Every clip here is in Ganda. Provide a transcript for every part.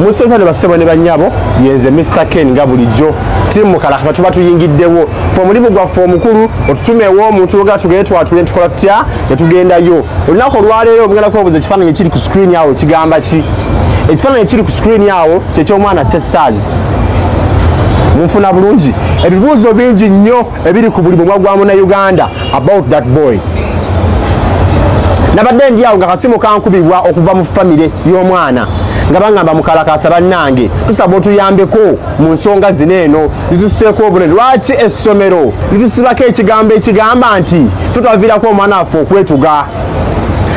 Musonta ne basebo ne banyabo yenze Mr Ken ngabulijo timu kala kata tuba tuyingiddewo fomulimu gwa omukulu otutumewo omuntu oga tugende twatule tukola tutya netugendayo olunako lwaleero omugenda kubuza ekifaananyi ekiri ku screen yawo kigamba ki ekifaananyi ekiri ku screen yawo ky'ekyomwana Sessaz munfuna bulungi ebibuuzo bingi nnyo ebiri ku buli mumwa gwa Munnayuganda about that boy nabadde ndi awo nga kasimu kankubibwa okuva mu famire y'omwana nga bangamba mukalakasa bannange tusaba otuyambeko mu nsonga zino eno lituseeko obunene lwaki essomero litusibako ekigambo ekigamba nti tutwaviirako omwana waffe okwetuga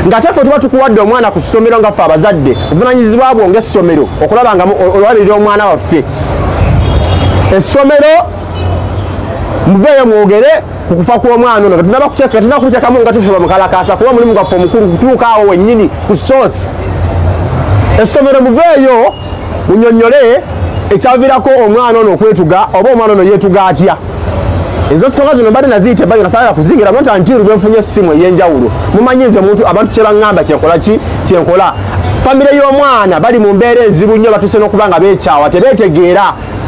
nga taffe tuba tukuwadde omwana ku ssomero nga ffe abazadde obuvunanyizibwa bwo ng'essomero okulaba nga olwalirira omwana waffe essomero muveeyo mwogere ku kufa kw'omwana ono tetunakuteekamu nga tufuba mukalakasa kuba mulimu gwaffe omukulu kutuuka awo wennyini ku soosi essomero muveeyo munyonnyole ekyaviirako omwana ono okwetuga oba omwana ono yeetuga atya ezo ssonga zino mbadde naziyita ebbali nasaala kuzingira nota ntiru lwenfunye essimu ey'enjawulo mumanyi nze muntu abantu kye baŋŋamba kyenkola ki kyenkola famire y'omwana bali mu mbeera enzibu nnyo batuuse n'okuba nga beekyawa tebeetegeera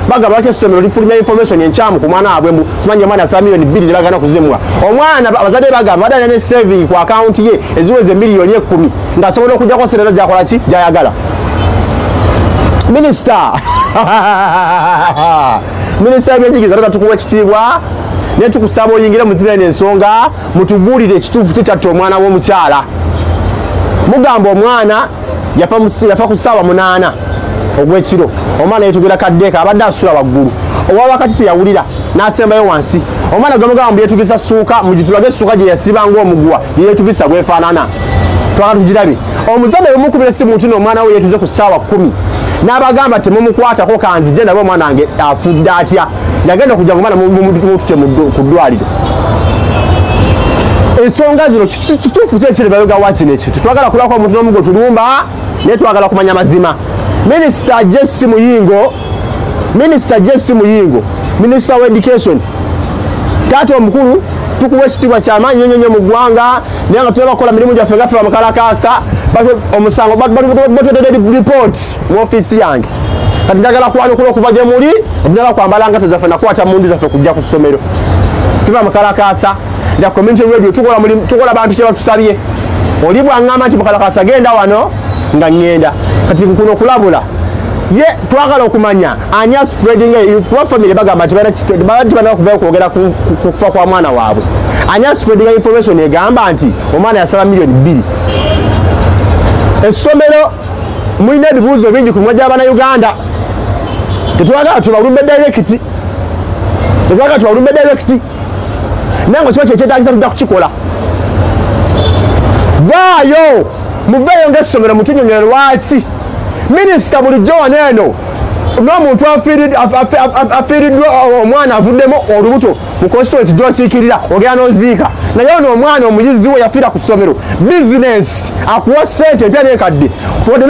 bagamba lwaki essomero lifulumya information enkyamu ku mwana waabwe mbu simanyi omwana asaba miliyoni 2 ne bagana kuzimwa omwana abazadde bagamba badde ne saving ku akawunti ye eziweze miliyoni 10 ng'asobola okugyako sente gyakola ki gyayagala minisita minisita y'ebyenjigiriza leta tukuwa ekitiibwa ne tukusaba oyingire mu zino ensonga mutubuulire ekituufu kitatta omwana w'omukyala mugamba omwana yafa ku ssaawa 8 ogw'ekiro omwana yetugira kaddeeka abadde asula waggulu owa wakati teyawulira n'asembayo wansi omwana gamugamba yetugisa ssuuka mugitulage essuuka gye yasibanga omugwa gye yetugisa bwefaanana twagala tugirabe omuzadde bwemukubira essimu nti omwana we yetuze ku ssaawa 10 n'abagamba temumukwatako kanzije nabe omwana wange afudde atya yagenda kujja omwana mutute ku ddwaliro ensonga zino kituufu kyekiri bayoga wakino ekyo tetwagala kulako omuntu n'omugo tulumba naye twagala kumanya mazima Minister Jesse Muyingo Minister of Education tato omukulu tukuwa ekitiibwa ky'amaanyi nnyo mu ggwanga naye nga tulaba kukola mirimu gyaffe nga ffe bamukalakasa omusango batwedde report mu ofiisi yange kati njagala kwanukula okuva gye muli otunala kwambala ngato zaffe nakwata mundu zaffe kujja ku ssomero ffe bamukalakasa nja community radio tukola bantu kye batusabye oli bwaŋŋamba nti mukalakasa genda wano nga ŋŋenda kati kuno okulabula ye twagala okumanya ani spreading kuba family bagamba tibana kuvayo kwogera ku kufa kwa mwana waabwe ani spreading information egamba nti omwana yasaba miliyoni 2 essomero mulina ebibuuzo bingi ku mimwa gy'Abannayuganda tetwagala tubalumbe direkiti nange kiba kyekyetaagisa tujja kukikola vaayo muveeyo ng'essomero mutunyonyole lwaki minisita bulijjo waneeno n'omuntu afiiriddwa omwana avuddemu olubuto mu constituency gy'okiikirira ogera n'oziika naye ono omwana omuyizi we yafiira ku ssomero bizinesi akuwa ssente empya n'ekadde wadde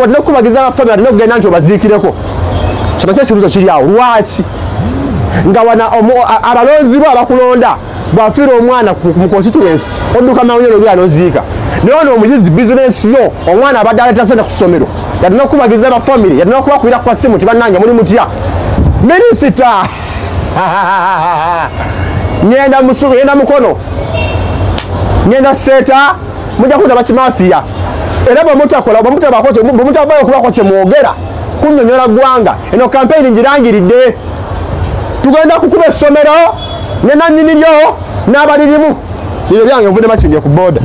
n'okubagiza abafamire wadde n'okugenda nti obaziikireko kino ekibuuzo kiri awo lwaki nga wana abalonzi bo abakulonda bw'afiira omwana mu constituency odduka mawunyolo olwira n'oziika naye ono omuyizi bizinesi yo omwana abadde aleeta sente ku ssomero yadde n'okubagiza abafamire yadde n'okubakubira ku ssimu ti bannange muli mutya minisita ngenda musubi ngenda mukono ngenda seeta mujja kunda bakimafiya era bwemutavayo okubako kyemwogera kunnyonnyola ggwanga eno kampeyini ngirangiridde tugenda kukuba essomero ne nannyini lyo n'abalirimu bino byange nvudde makindye ku booda